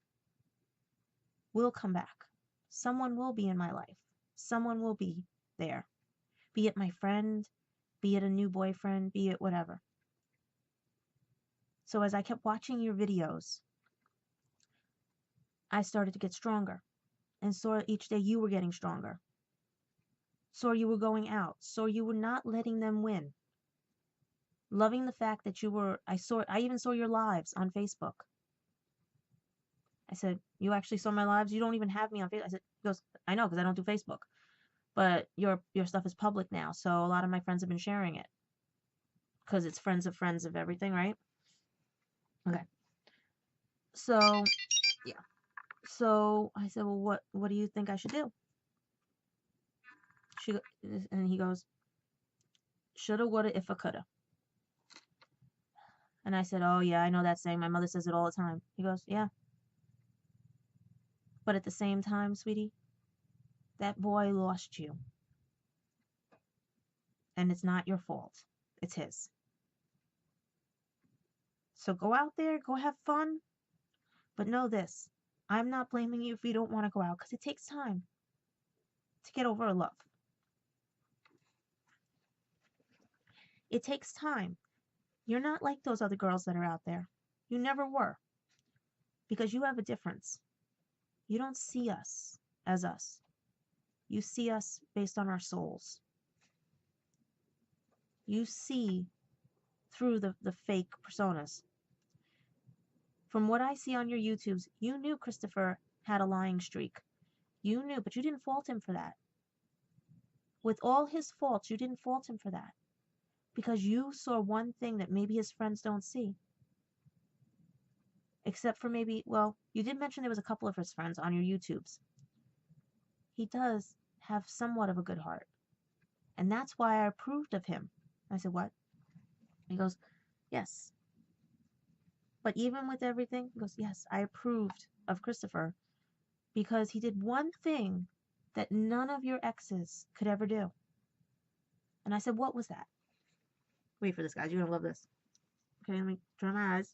will come back. Someone will be in my life. Someone will be there. Be it my friend, be it a new boyfriend, be it whatever. So as I kept watching your videos, I started to get stronger and saw each day you were getting stronger. Saw you were going out. Saw you were not letting them win. Loving the fact that you were, I even saw your lives on Facebook. I said, you actually saw my lives? You don't even have me on Facebook. I said, he goes, I know, because I don't do Facebook. But your stuff is public now, so a lot of my friends have been sharing it. Because it's friends of everything, right? Okay. So, yeah. So I said, well, what do you think I should do? And he goes, shoulda, woulda, if I coulda. And I said, oh yeah, I know that saying. My mother says it all the time. He goes, yeah. But at the same time, sweetie, that boy lost you. And it's not your fault. It's his. So go out there, go have fun. But know this, I'm not blaming you if you don't want to go out, because it takes time to get over a love. It takes time. You're not like those other girls that are out there. You never were. Because you have a difference. You don't see us as us. You see us based on our souls. You see through the fake personas. From what I see on your YouTubes, you knew Christopher had a lying streak. You knew, but you didn't fault him for that. With all his faults, you didn't fault him for that. Because you saw one thing that maybe his friends don't see. Except for maybe, well, you did mention there was a couple of his friends on your YouTubes. He does have somewhat of a good heart. And that's why I approved of him. I said, what? He goes, yes. But even with everything, he goes, yes, I approved of Christopher because he did one thing that none of your exes could ever do. And I said, what was that? Wait for this, guys. You're going to love this. Okay, let me dry my eyes.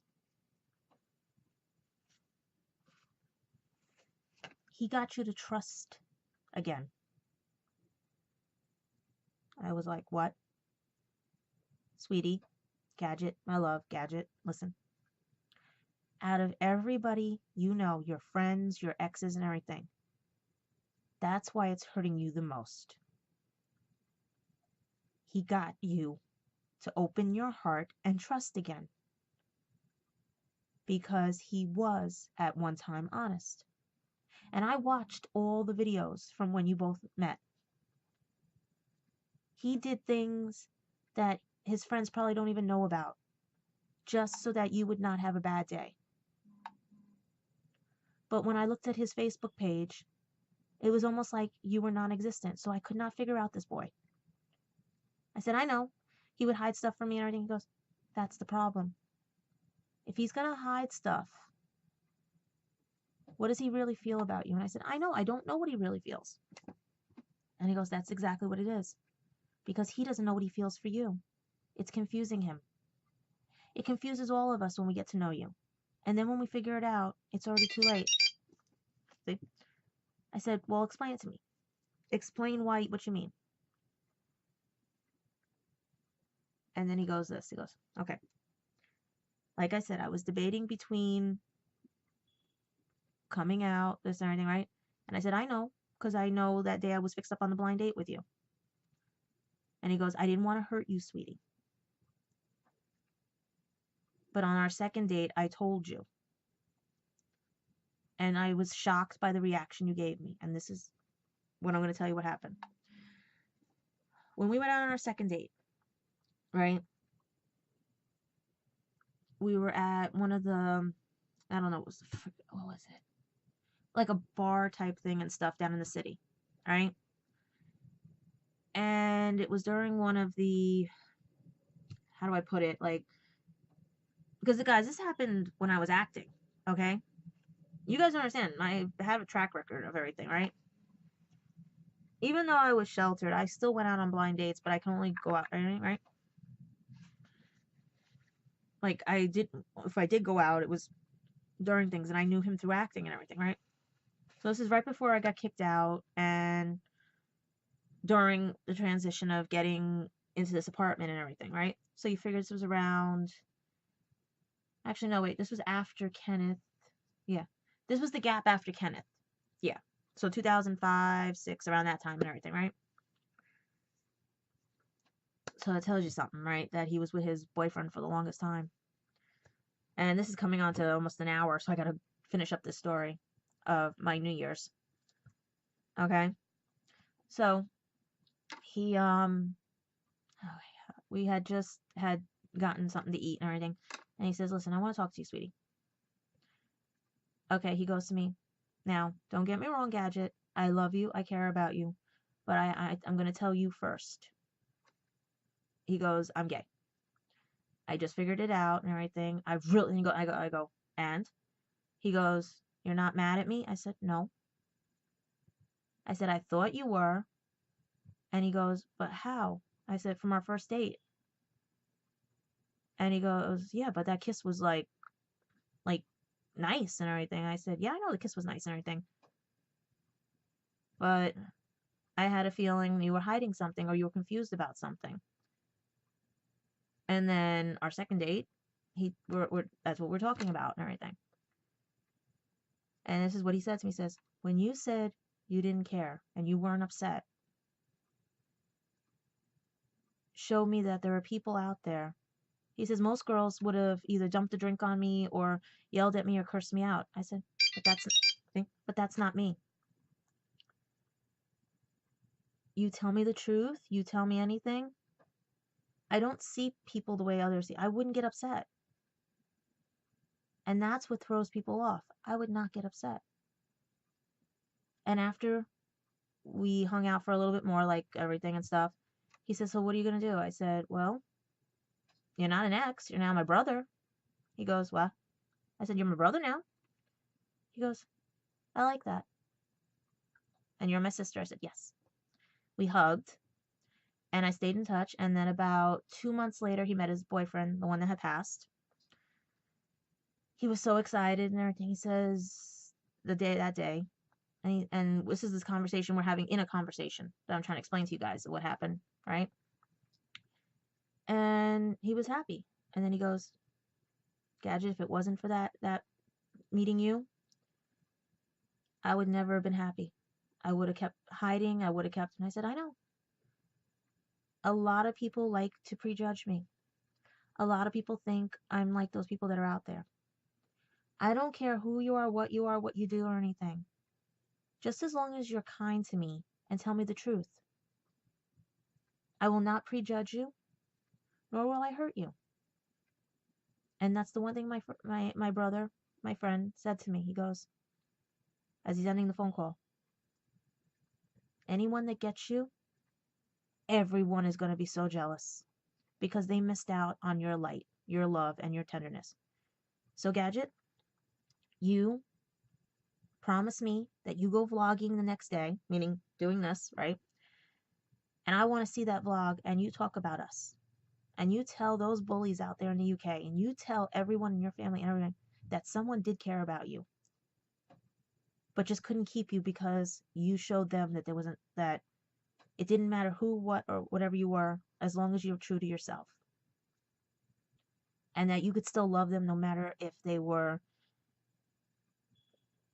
He got you to trust again. I was like, what? Sweetie, Gadget, my love, Gadget, listen. Out of everybody you know, your friends, your exes, and everything, that's why it's hurting you the most. He got you to open your heart and trust again. Because he was at one time honest. And I watched all the videos from when you both met. He did things that his friends probably don't even know about, just so that you would not have a bad day. But when I looked at his Facebook page, it was almost like you were non-existent, so I could not figure out this boy. I said, I know. He would hide stuff from me and everything. He goes, that's the problem. If he's going to hide stuff, what does he really feel about you? And I said, I know. I don't know what he really feels. And he goes, that's exactly what it is. Because he doesn't know what he feels for you. It's confusing him. It confuses all of us when we get to know you. And then when we figure it out, it's already too late. See? I said, well, explain it to me. Explain what you mean. And then he goes this. He goes, okay. Like I said, I was debating between coming out, this and everything, right? And I said, I know, because I know that day I was fixed up on the blind date with you. And he goes, I didn't want to hurt you, sweetie. But on our second date, I told you. And I was shocked by the reaction you gave me. And this is what I'm going to tell you what happened. When we went out on our second date, right? We were at one of the, I don't know, what was it? Like a bar type thing and stuff down in the city, right? And it was during one of the, how do I put it? Like, because guys, this happened when I was acting, okay? You guys understand, I have a track record of everything, right? Even though I was sheltered, I still went out on blind dates, but I can only go out, right? Like, if I did go out, it was during things, and I knew him through acting and everything, right? So this is right before I got kicked out, and during the transition of getting into this apartment and everything, right? So you figure this was around, actually, no, wait, this was after Kenneth. Yeah, this was the gap after Kenneth. Yeah, so 2005, 6, around that time and everything, right? So that tells you something, right? That he was with his boyfriend for the longest time. And this is coming on to almost an hour, so I gotta finish up this story of my New Year's. Okay? So, he, we had just had gotten something to eat and everything. And he says, listen, I want to talk to you, sweetie. Okay, he goes to me. Now, don't get me wrong, Gadget. I love you. I care about you. But I'm going to tell you first. He goes, I'm gay. I just figured it out and everything. I go, and? He goes, you're not mad at me? I said, no. I said, I thought you were. And he goes, but how? I said, from our first date. And he goes, yeah, but that kiss was like nice and everything. I said, yeah, I know the kiss was nice and everything. But I had a feeling you were hiding something or you were confused about something. And then our second date, that's what we're talking about and everything. And this is what he said to me. He says, when you said you didn't care and you weren't upset, show me that there are people out there. He says, most girls would have either dumped a drink on me or yelled at me or cursed me out. I said, but that's not me. You tell me the truth. You tell me anything. I don't see people the way others see. I wouldn't get upset. And that's what throws people off. I would not get upset. And after we hung out for a little bit more, like everything and stuff, he said, so what are you going to do? I said, well, you're not an ex. You're now my brother. He goes, what? I said, you're my brother now. He goes, I like that. And you're my sister. I said, yes. We hugged and I stayed in touch. And then about 2 months later, he met his boyfriend, the one that had passed. He was so excited and everything. He says that day, and this is this conversation we're having in a conversation that I'm trying to explain to you guys what happened, right? And he was happy. And then he goes, Gadget, if it wasn't for that meeting you, I would never have been happy. I would have kept hiding. I would have kept, and I said, I know. A lot of people like to prejudge me. A lot of people think I'm like those people that are out there. I don't care who you are, what you do, or anything. Just as long as you're kind to me and tell me the truth. I will not prejudge you, nor will I hurt you. And that's the one thing my brother, my friend, said to me. He goes, as he's ending the phone call, anyone that gets you, everyone is going to be so jealous because they missed out on your light, your love, and your tenderness. So, Gadget, you promise me that you go vlogging the next day, meaning doing this, right? And I want to see that vlog and you talk about us. And you tell those bullies out there in the UK and you tell everyone in your family and everything that someone did care about you, but just couldn't keep you because you showed them that it didn't matter who, what, or whatever you were, as long as you were true to yourself. And that you could still love them no matter if they were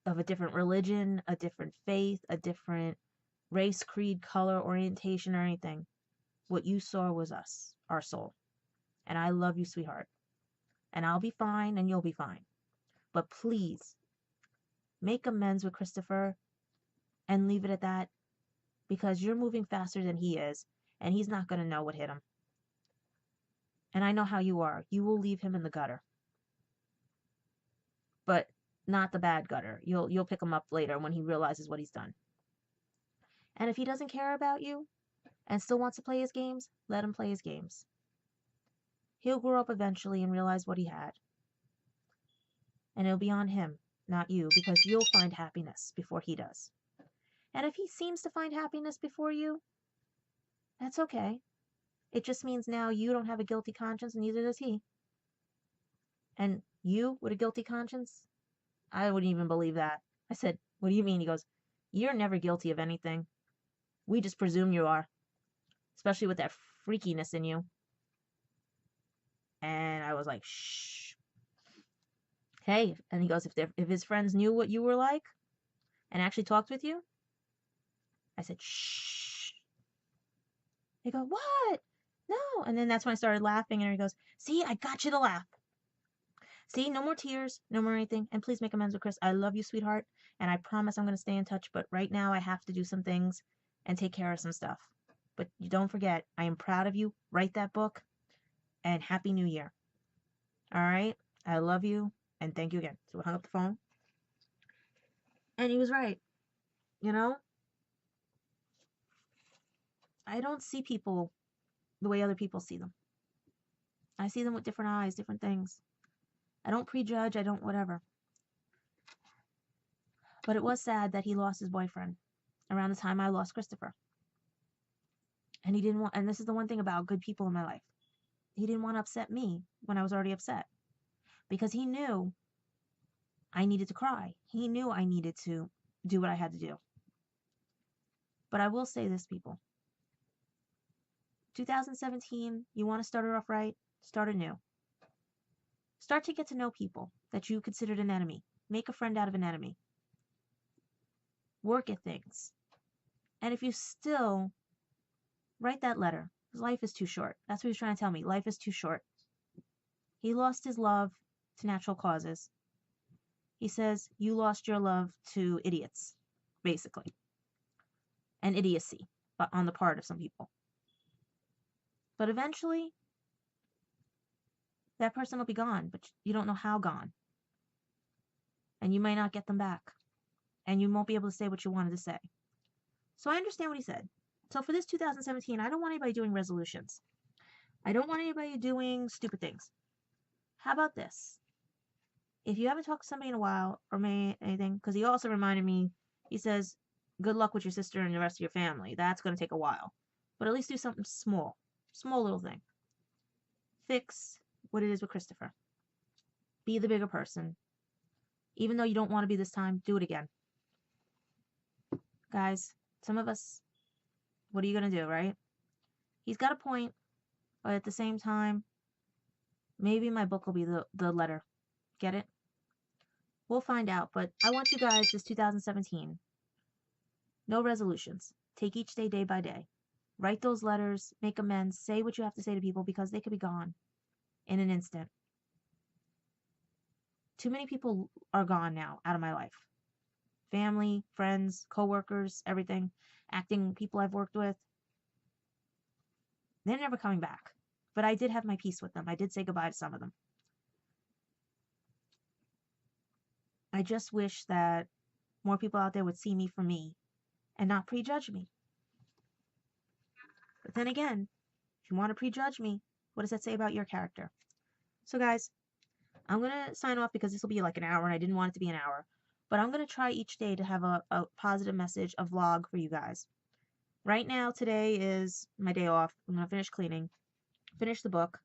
of a different religion, a different faith, a different race, creed, color, orientation, or anything. What you saw was us, our soul. And I love you, sweetheart. And I'll be fine and you'll be fine. But please, make amends with Christopher and leave it at that, because you're moving faster than he is and he's not going to know what hit him. And I know how you are. You will leave him in the gutter. But not the bad gutter. You'll pick him up later when he realizes what he's done. And if he doesn't care about you and still wants to play his games, let him play his games. He'll grow up eventually and realize what he had. And it'll be on him, not you, because you'll find happiness before he does. And if he seems to find happiness before you, that's okay. It just means now you don't have a guilty conscience, and neither does he. And you with a guilty conscience? I wouldn't even believe that. I said, what do you mean? He goes, you're never guilty of anything. We just presume you are, especially with that freakiness in you. And I was like, shh. Hey, and he goes, if his friends knew what you were like and actually talked with you, I said, shh. They go, what? No. And then that's when I started laughing, and he goes, see, I got you to laugh. See, no more tears, no more anything. And please make amends with Chris. I love you, sweetheart. And I promise I'm going to stay in touch. But right now I have to do some things and take care of some stuff. But you don't forget, I am proud of you. Write that book. And Happy New Year. All right? I love you. And thank you again. So we hung up the phone. And he was right. You know, I don't see people the way other people see them. I see them with different eyes, different things. I don't prejudge, I don't whatever. But it was sad that he lost his boyfriend around the time I lost Christopher. And he didn't want, and this is the one thing about good people in my life. He didn't want to upset me when I was already upset because he knew I needed to cry. He knew I needed to do what I had to do. But I will say this, people. 2017, you want to start it off right? Start anew. Start to get to know people that you considered an enemy. Make a friend out of an enemy. Work at things. And if you still write that letter, because life is too short. That's what he was trying to tell me. Life is too short. He lost his love to natural causes. He says, you lost your love to idiots, basically. And idiocy on the part of some people. But eventually, that person will be gone, but you don't know how gone. And you might not get them back. And you won't be able to say what you wanted to say. So I understand what he said. So for this 2017, I don't want anybody doing resolutions. I don't want anybody doing stupid things. How about this? If you haven't talked to somebody in a while or made anything, because he also reminded me, he says, good luck with your sister and the rest of your family. That's going to take a while. But at least do something small. Small little thing. Fix what it is with Christopher. Be the bigger person. Even though you don't want to be this time, do it again. Guys, some of us, what are you going to do, right? He's got a point, but at the same time, maybe my book will be the letter. Get it? We'll find out, but I want you guys this 2017. No resolutions. Take each day, day by day. Write those letters, make amends, say what you have to say to people because they could be gone in an instant. Too many people are gone now out of my life. Family, friends, coworkers, everything, acting people I've worked with. They're never coming back. But I did have my peace with them. I did say goodbye to some of them. I just wish that more people out there would see me for me and not prejudge me. But then again, if you want to prejudge me, what does that say about your character? So guys, I'm going to sign off because this will be like an hour and I didn't want it to be an hour. But I'm going to try each day to have a positive message, a vlog for you guys. Right now, today is my day off. I'm going to finish cleaning, finish the book,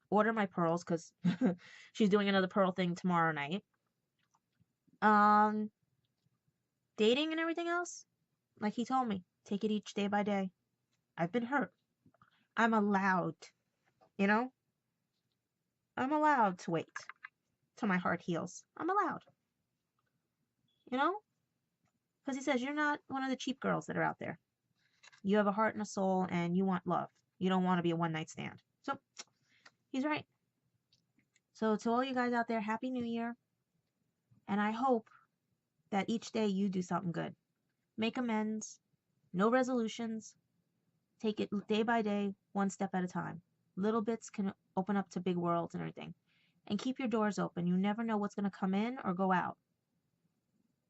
order my pearls because she's doing another pearl thing tomorrow night. Dating and everything else, like he told me, take it each day by day. I've been hurt. I'm allowed, you know? I'm allowed to wait till my heart heals. I'm allowed. You know? Because he says, you're not one of the cheap girls that are out there. You have a heart and a soul and you want love. You don't want to be a one-night stand. So, he's right. So, to all you guys out there, Happy New Year. And I hope that each day you do something good. Make amends. No resolutions. Take it day by day, one step at a time. Little bits can open up to big worlds and everything. And keep your doors open. You never know what's going to come in or go out.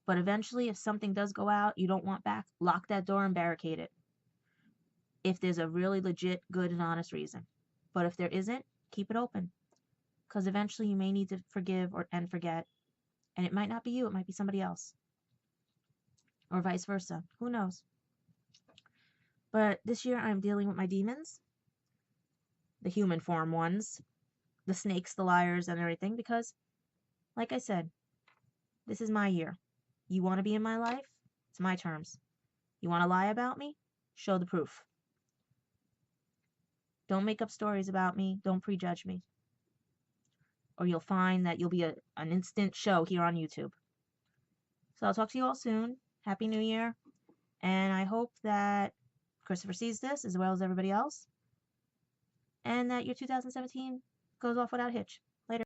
But eventually, if something does go out you don't want back, lock that door and barricade it. If there's a really legit, good, and honest reason. But if there isn't, keep it open. Because eventually you may need to forgive and forget. And it might not be you, it might be somebody else. Or vice versa. Who knows? But this year I'm dealing with my demons. The human form ones. The snakes, the liars, and everything. Because, like I said, this is my year. You want to be in my life? It's my terms. You want to lie about me? Show the proof. Don't make up stories about me. Don't prejudge me. Or you'll find that you'll be an instant show here on YouTube. So I'll talk to you all soon. Happy New Year. And I hope that Christopher sees this as well as everybody else. And that your 2017 goes off without a hitch. Later.